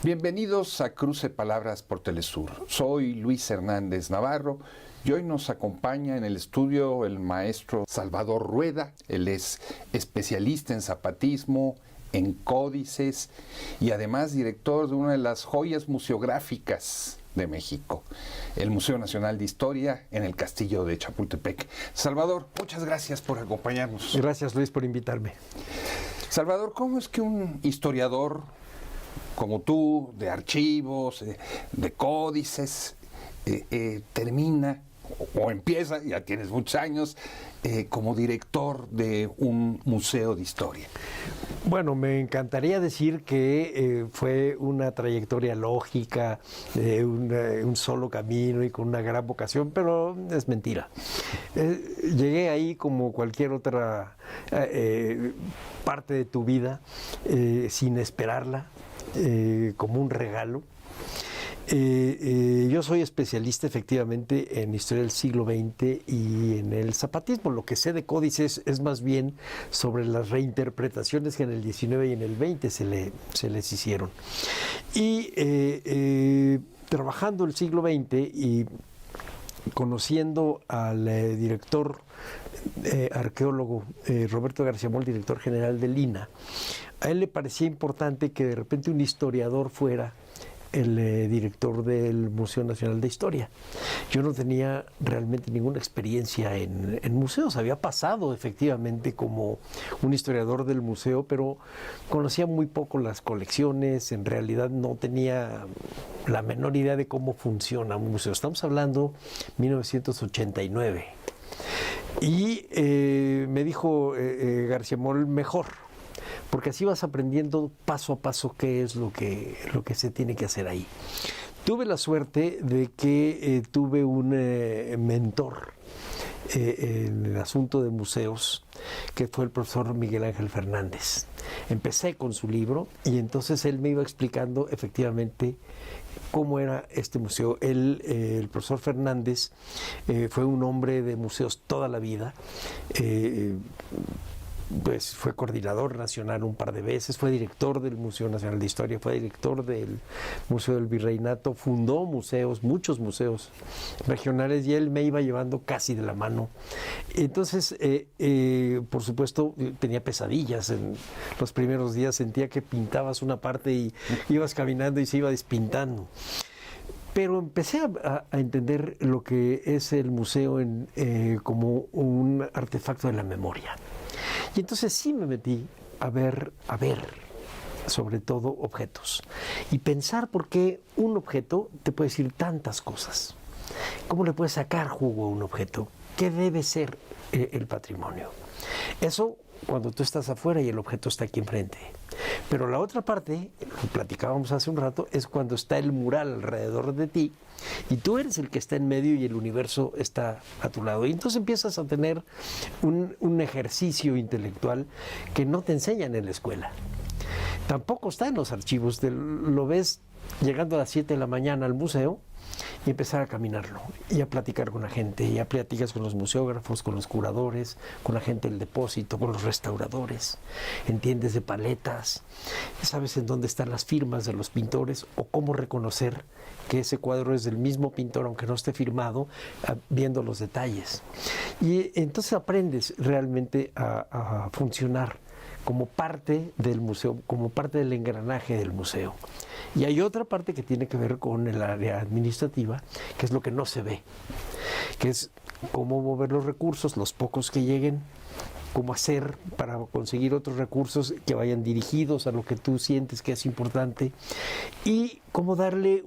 Bienvenidos a Cruce Palabras por Telesur. Soy Luis Hernández Navarro y hoy nos acompaña en el estudio el maestro Salvador Rueda. Él es especialista en zapatismo, en códices y además director de una de las joyas museográficas de México, el Museo Nacional de Historia en el Castillo de Chapultepec. Salvador, muchas gracias por acompañarnos. Gracias, Luis, por invitarme. Salvador, ¿cómo es que un historiador como tú, de archivos, de códices, termina o empieza, ya tienes muchos años, como director de un museo de historia? Bueno, me encantaría decir que fue una trayectoria lógica, un solo camino y con una gran vocación, pero es mentira. Llegué ahí como cualquier otra parte de tu vida, sin esperarla, como un regalo. Yo soy especialista efectivamente en historia del siglo XX y en el zapatismo. Lo que sé de códices es más bien sobre las reinterpretaciones que en el XIX y en el XX se les hicieron. Y trabajando el siglo XX y conociendo al director arqueólogo Roberto García Moll, director general del INAH, a él le parecía importante que de repente un historiador fuera el director del Museo Nacional de Historia. Yo no tenía realmente ninguna experiencia en museos. Había pasado efectivamente como un historiador del museo, pero conocía muy poco las colecciones. En realidad no tenía la menor idea de cómo funciona un museo. Estamos hablando de 1989. Y me dijo García Moll, mejor, porque así vas aprendiendo paso a paso qué es lo que se tiene que hacer ahí. Tuve la suerte de que tuve un mentor en el asunto de museos, que fue el profesor Miguel Ángel Fernández. Empecé con su libro y entonces él me iba explicando efectivamente cómo era este museo. Él, el profesor Fernández, fue un hombre de museos toda la vida. Pues fue coordinador nacional un par de veces, fue director del Museo Nacional de Historia, fue director del Museo del Virreinato, fundó museos, muchos museos regionales, y él me iba llevando casi de la mano. Entonces, por supuesto, tenía pesadillas. En los primeros días sentía que pintabas una parte y ibas caminando y se iba despintando. Pero empecé a entender lo que es el museo como un artefacto de la memoria. Y entonces sí me metí a ver, sobre todo objetos. Y pensar por qué un objeto te puede decir tantas cosas. ¿Cómo le puedes sacar jugo a un objeto? ¿Qué debe ser el patrimonio? Eso cuando tú estás afuera y el objeto está aquí enfrente. Pero la otra parte, lo platicábamos hace un rato, es cuando está el mural alrededor de ti y tú eres el que está en medio y el universo está a tu lado. Y entonces empiezas a tener un ejercicio intelectual que no te enseñan en la escuela. Tampoco está en los archivos. Lo ves llegando a las 7 de la mañana al museo y empezar a caminarlo y a platicar con la gente, y a platicas con los museógrafos, con los curadores, con la gente del depósito, con los restauradores, entiendes de paletas, sabes en dónde están las firmas de los pintores o cómo reconocer que ese cuadro es del mismo pintor aunque no esté firmado, viendo los detalles. Y entonces aprendes realmente a funcionar como parte del museo, como parte del engranaje del museo. Y hay otra parte que tiene que ver con el área administrativa, que es lo que no se ve, que es cómo mover los recursos, los pocos que lleguen, cómo hacer para conseguir otros recursos que vayan dirigidos a lo que tú sientes que es importante, y cómo darle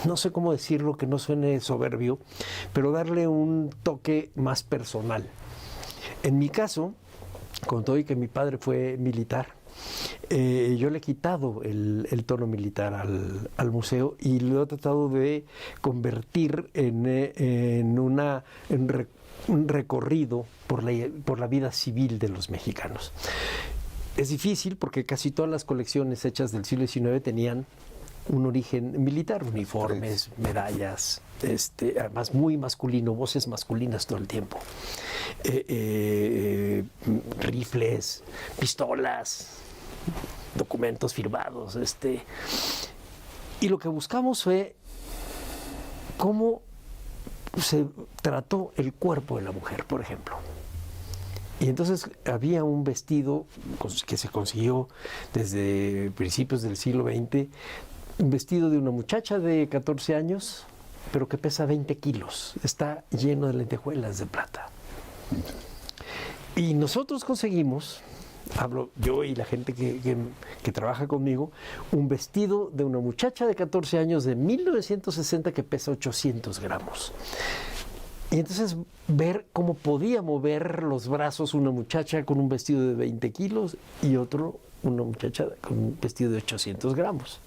no sé cómo decirlo que no suene soberbio, pero darle un toque más personal. En mi caso, con todo y que mi padre fue militar, yo le he quitado el tono militar al museo y lo he tratado de convertir en un recorrido por la vida civil de los mexicanos. Es difícil porque casi todas las colecciones hechas del siglo XIX tenían un origen militar, uniformes, medallas, además muy masculino, voces masculinas todo el tiempo, rifles, pistolas, documentos firmados. Y lo que buscamos fue cómo se trató el cuerpo de la mujer, por ejemplo. Y entonces había un vestido que se consiguió desde principios del siglo XX, un vestido de una muchacha de 14 años, pero que pesa 20 kilos. Está lleno de lentejuelas de plata. Y nosotros conseguimos, hablo yo y la gente que trabaja conmigo, un vestido de una muchacha de 14 años de 1960 que pesa 800 gramos. Y entonces ver cómo podía mover los brazos una muchacha con un vestido de 20 kilos y una muchacha con un vestido de 800 gramos.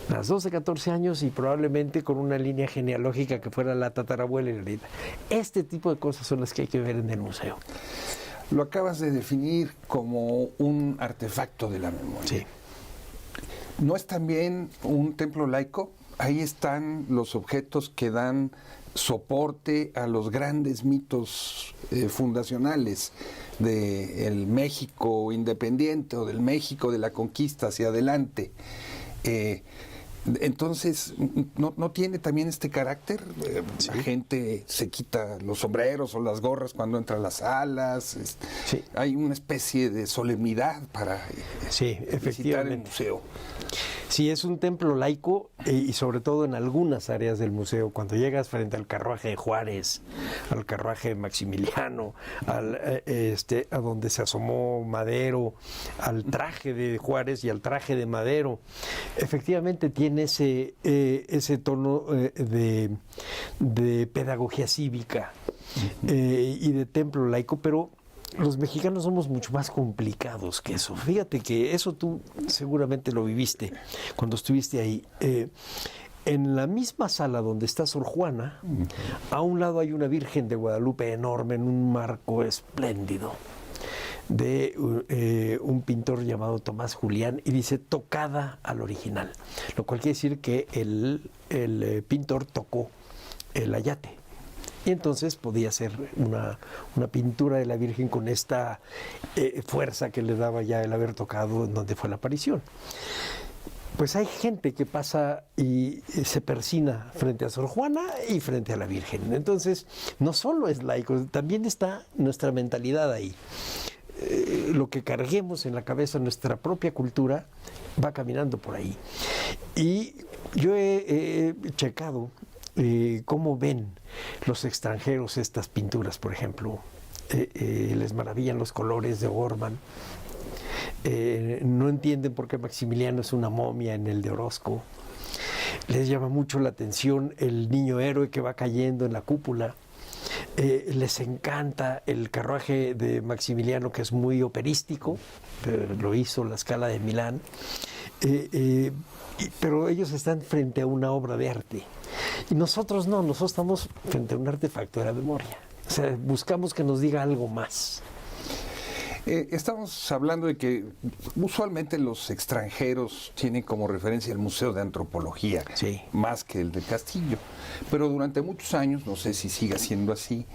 Las dos de 14 años y probablemente con una línea genealógica que fuera la tatarabuela y la nieta. Este tipo de cosas son las que hay que ver en el museo. Lo acabas de definir como un artefacto de la memoria. Sí. ¿No es también un templo laico? Ahí están los objetos que dan soporte a los grandes mitos fundacionales del México independiente o del México de la conquista hacia adelante. Entonces, ¿no tiene también este carácter? Sí. La gente se quita los sombreros o las gorras cuando entra a las salas. Sí. Hay una especie de solemnidad para visitar el museo. Sí, es un templo laico y sobre todo en algunas áreas del museo. Cuando llegas frente al carruaje de Juárez, al carruaje de Maximiliano, a donde se asomó Madero, al traje de Juárez y al traje de Madero, efectivamente tiene ese tono de pedagogía cívica y de templo laico, pero los mexicanos somos mucho más complicados que eso. Fíjate que eso tú seguramente lo viviste cuando estuviste ahí. En la misma sala donde está Sor Juana, a un lado hay una Virgen de Guadalupe enorme en un marco espléndido de un pintor llamado Tomás Julián y dice tocada al original, lo cual quiere decir que el pintor tocó el ayate. Y entonces podía ser una pintura de la Virgen con esta fuerza que le daba ya el haber tocado en donde fue la aparición. Pues hay gente que pasa y se persina frente a Sor Juana y frente a la Virgen. Entonces, no solo es laico, también está nuestra mentalidad ahí. Lo que carguemos en la cabeza, nuestra propia cultura, va caminando por ahí. Y yo he checado cómo ven los extranjeros estas pinturas, por ejemplo. Les maravillan los colores de Orban. No entienden por qué Maximiliano es una momia en el de Orozco. Les llama mucho la atención el niño héroe que va cayendo en la cúpula. Les encanta el carruaje de Maximiliano, que es muy operístico, lo hizo la Scala de Milán. Pero ellos están frente a una obra de arte. Y nosotros no, nosotros estamos frente a un artefacto de la memoria. O sea, buscamos que nos diga algo más. Estamos hablando de que usualmente los extranjeros tienen como referencia el Museo de Antropología, sí, más que el del Castillo. Pero durante muchos años, no sé si siga siendo así,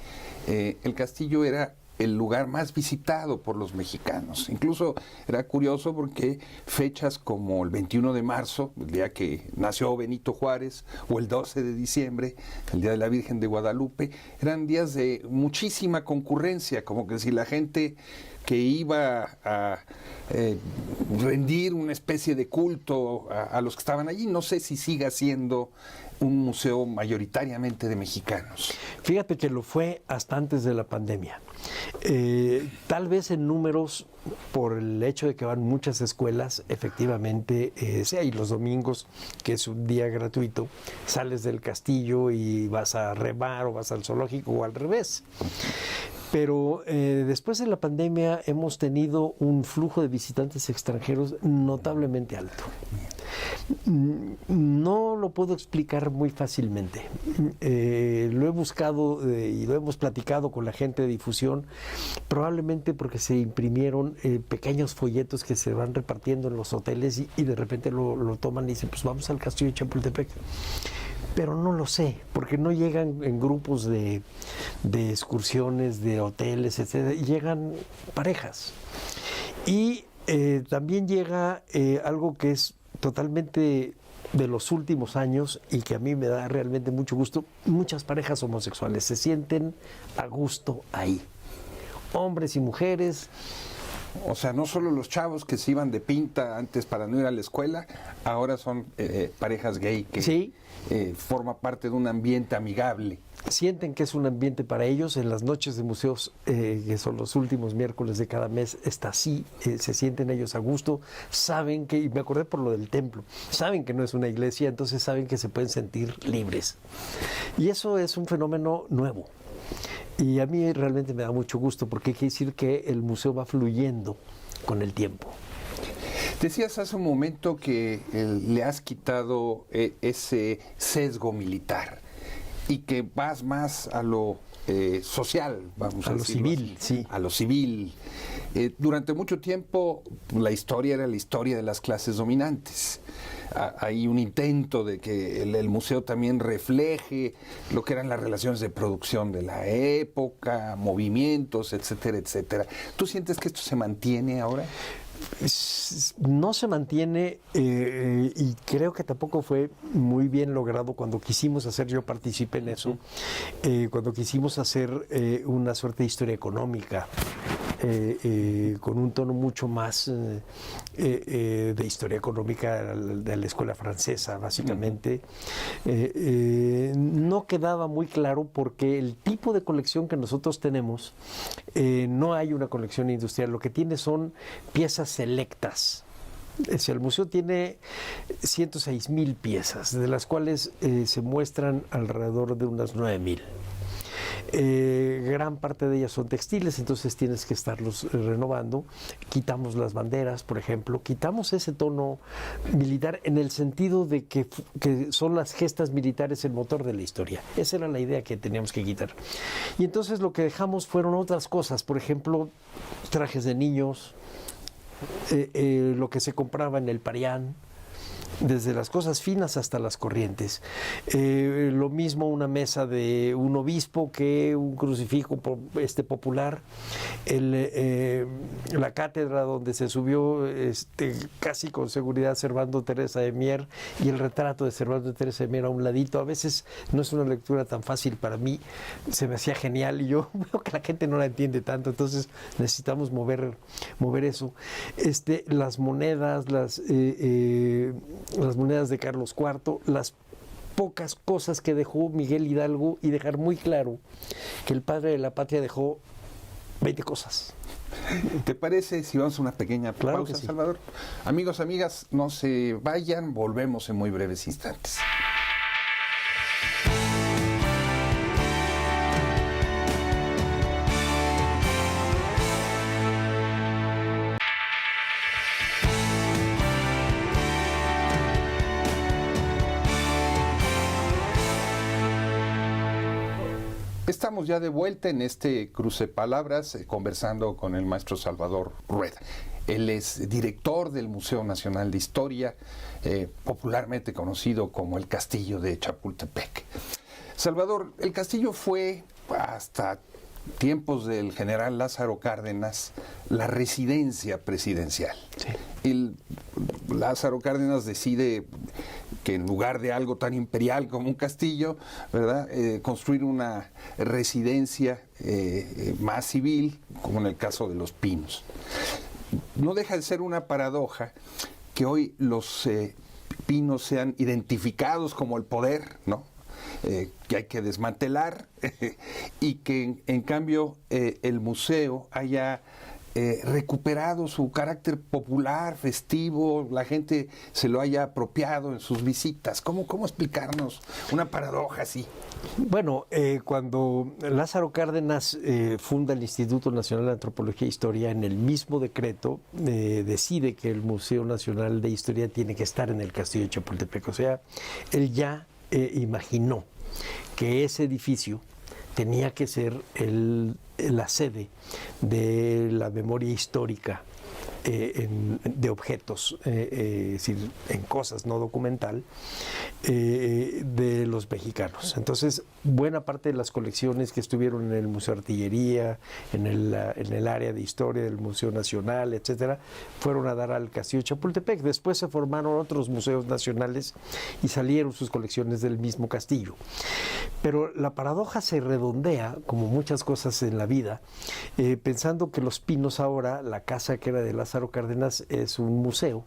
el Castillo era el lugar más visitado por los mexicanos. Incluso era curioso porque fechas como el 21 de marzo, el día que nació Benito Juárez, o el 12 de diciembre, el Día de la Virgen de Guadalupe, eran días de muchísima concurrencia, como que si la gente que iba a rendir una especie de culto a los que estaban allí. No sé si siga siendo un museo mayoritariamente de mexicanos. Fíjate que lo fue hasta antes de la pandemia. Tal vez en números, por el hecho de que van muchas escuelas, efectivamente, y los domingos, que es un día gratuito, sales del castillo y vas a remar o vas al zoológico o al revés. Pero después de la pandemia hemos tenido un flujo de visitantes extranjeros notablemente alto. No lo puedo explicar muy fácilmente. Lo he buscado y lo hemos platicado con la gente de difusión, probablemente porque se imprimieron pequeños folletos que se van repartiendo en los hoteles y de repente lo toman y dicen, pues vamos al castillo de Chapultepec. Pero no lo sé, porque no llegan en grupos de excursiones, de hoteles, etcétera, y llegan parejas. Y también llega algo que es totalmente de los últimos años y que a mí me da realmente mucho gusto. Muchas parejas homosexuales se sienten a gusto ahí, hombres y mujeres. O sea, no solo los chavos que se iban de pinta antes para no ir a la escuela, ahora son parejas gay que Sí. Forma parte de un ambiente amigable. Sienten que es un ambiente para ellos. En las noches de museos, que son los últimos miércoles de cada mes, está así, se sienten ellos a gusto, saben que, y me acordé por lo del templo, saben que no es una iglesia, entonces saben que se pueden sentir libres. Y eso es un fenómeno nuevo. Y a mí realmente me da mucho gusto porque quiere decir que el museo va fluyendo con el tiempo. Decías hace un momento que le has quitado ese sesgo militar y que vas más a lo social, vamos a lo decirlo civil, así, sí. a lo civil. Durante mucho tiempo la historia era la historia de las clases dominantes. Hay un intento de que el museo también refleje lo que eran las relaciones de producción de la época, movimientos, etcétera, etcétera. ¿Tú sientes que esto se mantiene ahora? No se mantiene y creo que tampoco fue muy bien logrado cuando quisimos hacer, yo participé en eso, cuando quisimos hacer una suerte de historia económica con un tono mucho más de historia económica de la escuela francesa, básicamente. No quedaba muy claro porque el tipo de colección que nosotros tenemos, no hay una colección industrial, lo que tiene son piezas selectas. Es decir, el museo tiene 106,000 piezas, de las cuales se muestran alrededor de unas 9,000. Gran parte de ellas son textiles, entonces tienes que estarlos renovando. Quitamos las banderas, por ejemplo, quitamos ese tono militar en el sentido de que son las gestas militares el motor de la historia. Esa era la idea que teníamos que quitar. Y entonces lo que dejamos fueron otras cosas, por ejemplo, trajes de niños, lo que se compraba en el Parián, desde las cosas finas hasta las corrientes. Lo mismo una mesa de un obispo que un crucifijo popular. La cátedra donde se subió casi con seguridad Servando Teresa de Mier y el retrato de Servando Teresa de Mier a un ladito. A veces no es una lectura tan fácil para mí, se me hacía genial y yo veo que la gente no la entiende tanto, entonces necesitamos mover eso. Las monedas, las monedas de Carlos IV, las pocas cosas que dejó Miguel Hidalgo y dejar muy claro que el padre de la patria dejó 20 cosas. ¿Te parece si vamos a una pequeña Claro pausa, que sí. Salvador? Amigos, amigas, no se vayan, volvemos en muy breves instantes. Estamos ya de vuelta en este cruce de palabras, conversando con el maestro Salvador Rueda. Él es director del Museo Nacional de Historia, popularmente conocido como el Castillo de Chapultepec. Salvador, el castillo fue hasta tiempos del general Lázaro Cárdenas la residencia presidencial. Sí. Lázaro Cárdenas decide que en lugar de algo tan imperial como un castillo, ¿verdad?, construir una residencia más civil, como en el caso de Los Pinos. No deja de ser una paradoja que hoy los pinos sean identificados como el poder, ¿no?, que hay que desmantelar y que en cambio el museo haya recuperado su carácter popular, festivo, la gente se lo haya apropiado en sus visitas. ¿Cómo explicarnos una paradoja así? Bueno, cuando Lázaro Cárdenas funda el Instituto Nacional de Antropología e Historia, en el mismo decreto decide que el Museo Nacional de Historia tiene que estar en el Castillo de Chapultepec. O sea, él ya imaginó que ese edificio tenía que ser la sede de la memoria histórica de objetos, es decir, en cosas no documental, de los mexicanos. Entonces, buena parte de las colecciones que estuvieron en el Museo de Artillería, en el área de historia del Museo Nacional, etcétera, fueron a dar al Castillo de Chapultepec. Después se formaron otros museos nacionales y salieron sus colecciones del mismo castillo. Pero la paradoja se redondea, como muchas cosas en la vida, pensando que Los Pinos ahora, la casa que era de Lázaro Cárdenas, es un museo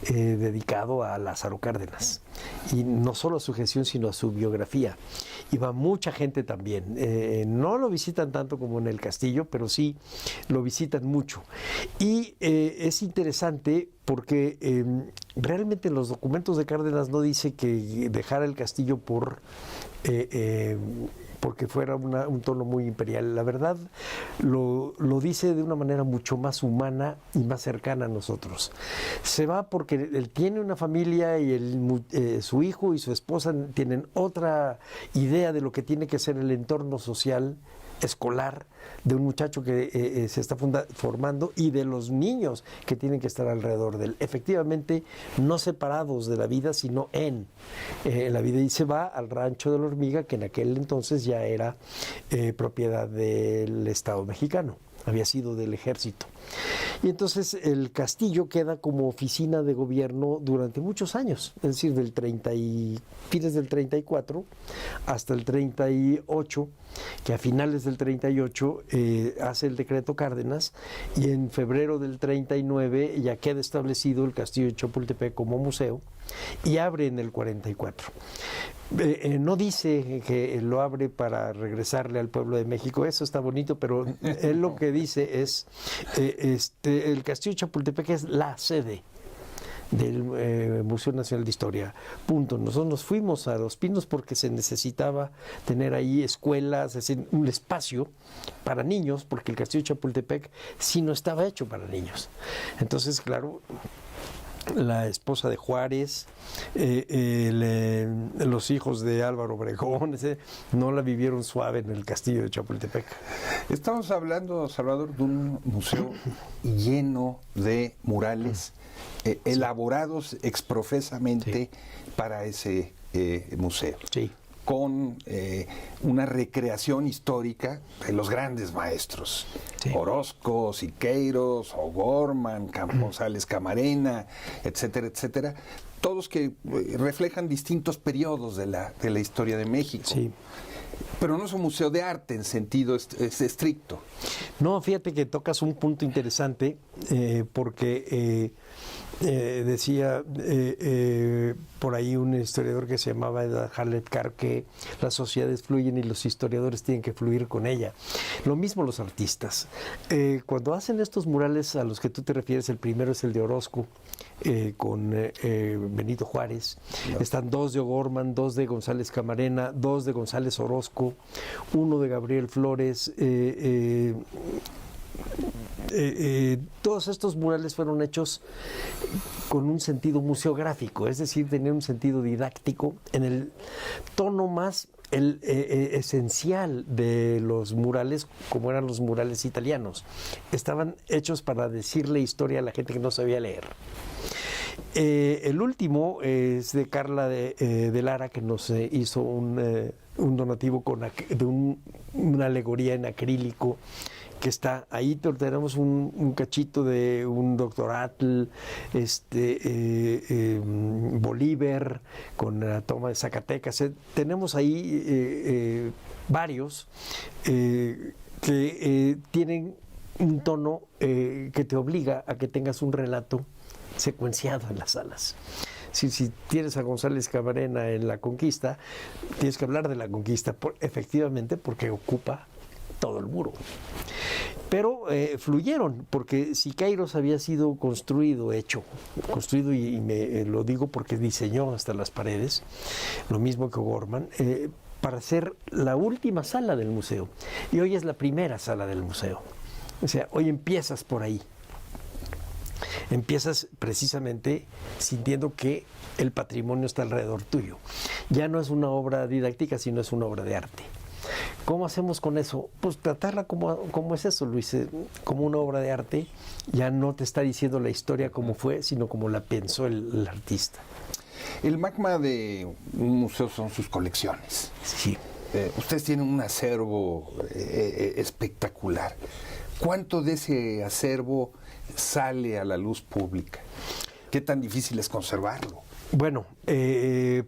dedicado a Lázaro Cárdenas. Y no solo a su gestión, sino a su biografía. Y va mucha gente también. No lo visitan tanto como en el castillo, pero sí lo visitan mucho. Y es interesante porque realmente en los documentos de Cárdenas no dice que dejara el castillo porque fuera un tono muy imperial. La verdad lo dice de una manera mucho más humana y más cercana a nosotros. Se va porque él tiene una familia y su hijo y su esposa tienen otra idea de lo que tiene que ser el entorno social, escolar, de un muchacho que se está formando y de los niños que tienen que estar alrededor de él. Efectivamente, no separados de la vida, sino en la vida. Y se va al Rancho de la Hormiga, que en aquel entonces ya era propiedad del Estado mexicano, había sido del ejército. Y entonces el castillo queda como oficina de gobierno durante muchos años, es decir, fines del 34 hasta el 38, que a finales del 38 hace el decreto Cárdenas, y en febrero del 39 ya queda establecido el Castillo de Chapultepec como museo y abre en el 44. No dice que lo abre para regresarle al pueblo de México, eso está bonito, pero él lo que dice es el Castillo de Chapultepec es la sede del Museo Nacional de Historia. Punto. Nosotros nos fuimos a Los Pinos porque se necesitaba tener ahí escuelas, es decir, un espacio para niños, porque el Castillo de Chapultepec sí no estaba hecho para niños. Entonces, claro, la esposa de Juárez, los hijos de Álvaro Obregón, no la vivieron suave en el Castillo de Chapultepec. Estamos hablando, Salvador, de un museo lleno de murales elaborados exprofesamente para ese museo. Sí. Con una recreación histórica de los grandes maestros, sí. Orozco, Siqueiros, O'Gorman, González Camarena, etcétera, etcétera, todos que reflejan distintos periodos de la historia de México. Sí. Pero no es un museo de arte en sentido estricto. No, fíjate que tocas un punto interesante porque decía por ahí un historiador que se llamaba Edward Harlet Carr que las sociedades fluyen y los historiadores tienen que fluir con ella. Lo mismo los artistas. Cuando hacen estos murales a los que tú te refieres, el primero es el de Orozco, con Benito Juárez. No. Están 2 de O'Gorman, 2 de González Camarena, 2 de González Orozco, 1 de Gabriel Flores. Todos estos murales fueron hechos con un sentido museográfico, es decir, tenían un sentido didáctico en el tono más esencial de los murales, como eran los murales italianos. Estaban hechos para decirle historia a la gente que no sabía leer. El último es de Carla de Lara, que nos hizo un donativo de una alegoría en acrílico que está ahí. Tenemos un cachito de un doctoratl, Bolívar con la toma de Zacatecas. Tenemos ahí varios que tienen un tono que te obliga a que tengas un relato secuenciado en las salas. Si tienes a González Camarena en la conquista, tienes que hablar de la conquista, efectivamente, porque ocupa todo el muro. Pero fluyeron, porque Siqueiros había sido construido y me lo digo porque diseñó hasta las paredes, lo mismo que O'Gorman, para ser la última sala del museo. Y hoy es la primera sala del museo. O sea, hoy empiezas por ahí. Empiezas precisamente sintiendo que el patrimonio está alrededor tuyo. Ya no es una obra didáctica, sino es una obra de arte. ¿Cómo hacemos con eso? Pues tratarla como es eso, Luis, como una obra de arte. Ya no te está diciendo la historia como fue, sino como la pensó el artista. El magma de un museo son sus colecciones. Sí. Ustedes tienen un acervo espectacular. ¿Cuánto de ese acervo sale a la luz pública? ¿Qué tan difícil es conservarlo? Bueno,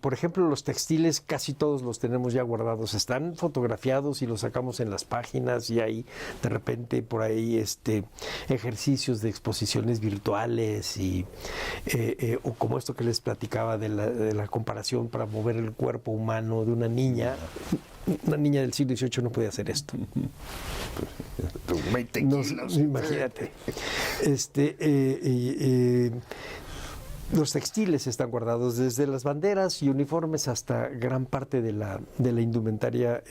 por ejemplo, los textiles casi todos los tenemos ya guardados, están fotografiados y los sacamos en las páginas y hay de repente por ahí ejercicios de exposiciones virtuales y o como esto que les platicaba de la comparación para mover el cuerpo humano de una niña. Una niña del siglo XVIII no podía hacer esto. 20 kilos. No, imagínate. Los textiles están guardados desde las banderas y uniformes hasta gran parte de la indumentaria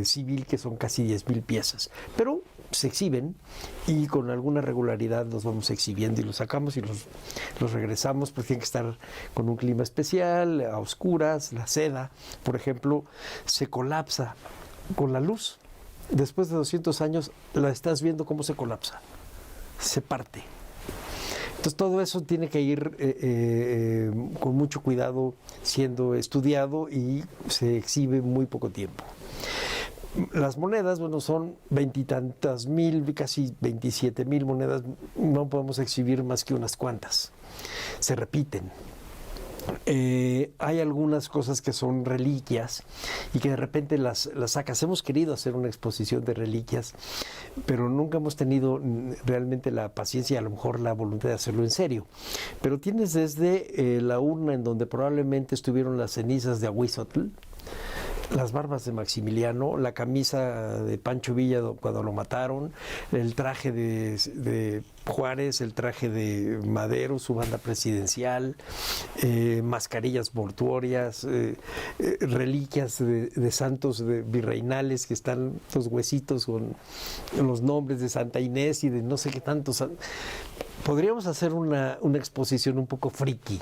civil, que son casi 10,000 piezas. Pero se exhiben y con alguna regularidad los vamos exhibiendo y los sacamos y los regresamos, porque tienen que estar con un clima especial, a oscuras. La seda, por ejemplo, se colapsa con la luz. Después de 200 años la estás viendo cómo se colapsa, se parte. Entonces todo eso tiene que ir con mucho cuidado siendo estudiado y se exhibe muy poco tiempo. Las monedas, bueno, son 20 y tantas mil, casi 27,000 monedas, no podemos exhibir más que unas cuantas, se repiten. Hay algunas cosas que son reliquias y que de repente las sacas. Hemos querido hacer una exposición de reliquias, pero nunca hemos tenido realmente la paciencia y a lo mejor la voluntad de hacerlo en serio. Pero tienes desde la urna en donde probablemente estuvieron las cenizas de Ahuizotl, las barbas de Maximiliano, la camisa de Pancho Villa cuando lo mataron, el traje de Juárez, el traje de Madero, su banda presidencial, mascarillas mortuorias, reliquias de santos virreinales, que están los huesitos con los nombres de Santa Inés y de no sé qué tantos. Podríamos hacer una exposición un poco friki,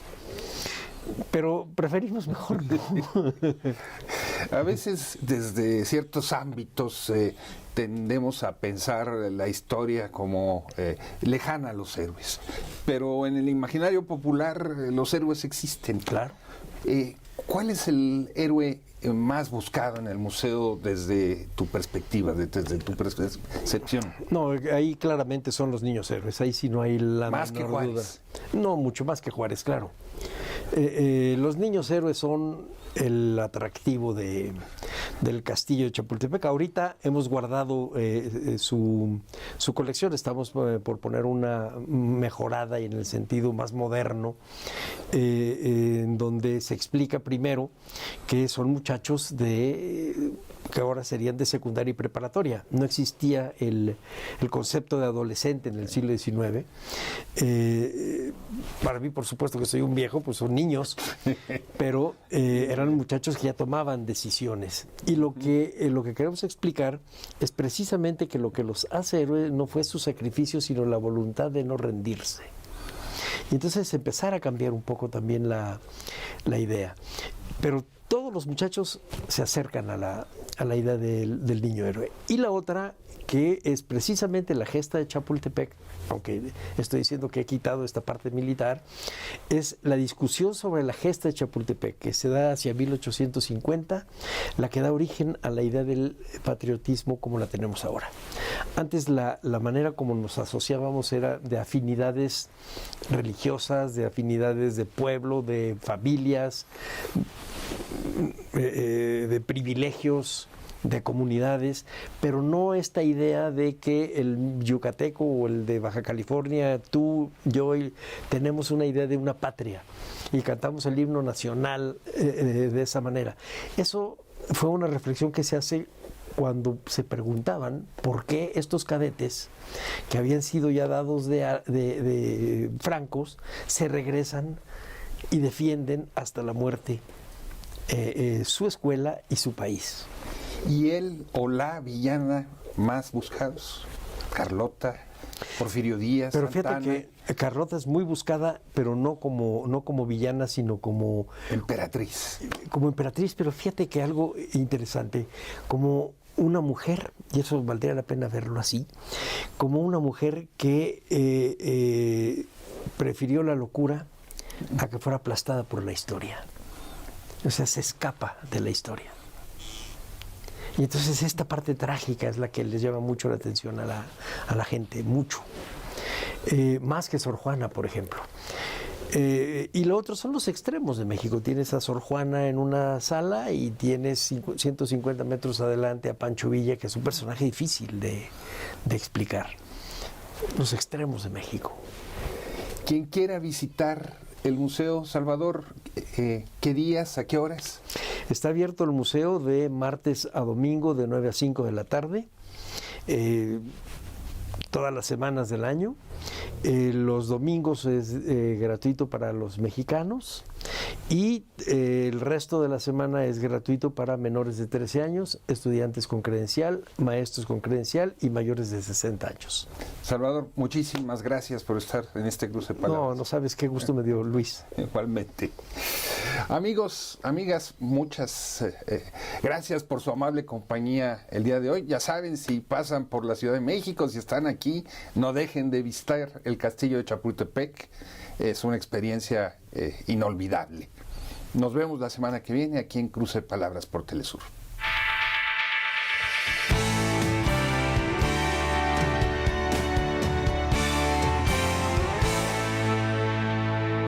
pero preferimos mejor no. A veces desde ciertos ámbitos tendemos a pensar la historia como lejana a los héroes, pero en el imaginario popular los héroes existen. Claro. ¿Cuál es el héroe más buscado en el museo desde tu perspectiva, desde tu percepción? No, ahí claramente son los niños héroes, ahí sí no hay la más que Juárez. Duda. No, mucho más que Juárez, claro. Los niños héroes son el atractivo del castillo de Chapultepec. Ahorita hemos guardado su colección, estamos por poner una mejorada y en el sentido más moderno, en donde se explica primero que son muchachos que ahora serían de secundaria y preparatoria. No existía el concepto de adolescente en el siglo XIX. Para mí, por supuesto que soy un viejo, pues son niños, pero eran muchachos que ya tomaban decisiones. Y lo que queremos explicar es precisamente que lo que los hace héroes no fue su sacrificio, sino la voluntad de no rendirse. Y entonces empezar a cambiar un poco también la idea. Pero todos los muchachos se acercan a la idea del niño héroe. Y la otra, que es precisamente la gesta de Chapultepec, aunque estoy diciendo que he quitado esta parte militar, es la discusión sobre la gesta de Chapultepec, que se da hacia 1850, la que da origen a la idea del patriotismo como la tenemos ahora. Antes la manera como nos asociábamos era de afinidades religiosas, de afinidades de pueblo, de familias, de privilegios, de comunidades, pero no esta idea de que el yucateco o el de Baja California, tú, yo, tenemos una idea de una patria y cantamos el himno nacional de esa manera. Eso fue una reflexión que se hace cuando se preguntaban por qué estos cadetes que habían sido ya dados de francos se regresan y defienden hasta la muerte su escuela y su país. ¿Y él o la villana más buscados? Carlota, Porfirio Díaz, pero Santana. Fíjate que Carlota es muy buscada, pero no como villana, sino como emperatriz. Como emperatriz, pero fíjate que algo interesante, como una mujer, y eso valdría la pena verlo así, como una mujer que prefirió la locura a que fuera aplastada por la historia. O sea, se escapa de la historia. Y entonces esta parte trágica es la que les llama mucho la atención a la gente, mucho. Más que Sor Juana, por ejemplo. Y lo otro son los extremos de México. Tienes a Sor Juana en una sala y tienes 150 metros adelante a Pancho Villa, que es un personaje difícil de explicar. Los extremos de México. Quien quiera visitar el Museo Salvador, ¿qué días, a qué horas? Está abierto el museo de martes a domingo de 9 a 5 de la tarde, todas las semanas del año. Los domingos es gratuito para los mexicanos y el resto de la semana es gratuito para menores de 13 años, estudiantes con credencial, maestros con credencial y mayores de 60 años. Salvador, muchísimas gracias por estar en este cruce de palabras. No sabes qué gusto me dio, Luis. Igualmente. Amigos, amigas, muchas gracias por su amable compañía el día de hoy. Ya saben, si pasan por la Ciudad de México, si están aquí, no dejen de visitar el Castillo de Chapultepec. Es una experiencia inolvidable. Nos vemos la semana que viene aquí en Cruce de Palabras por Telesur.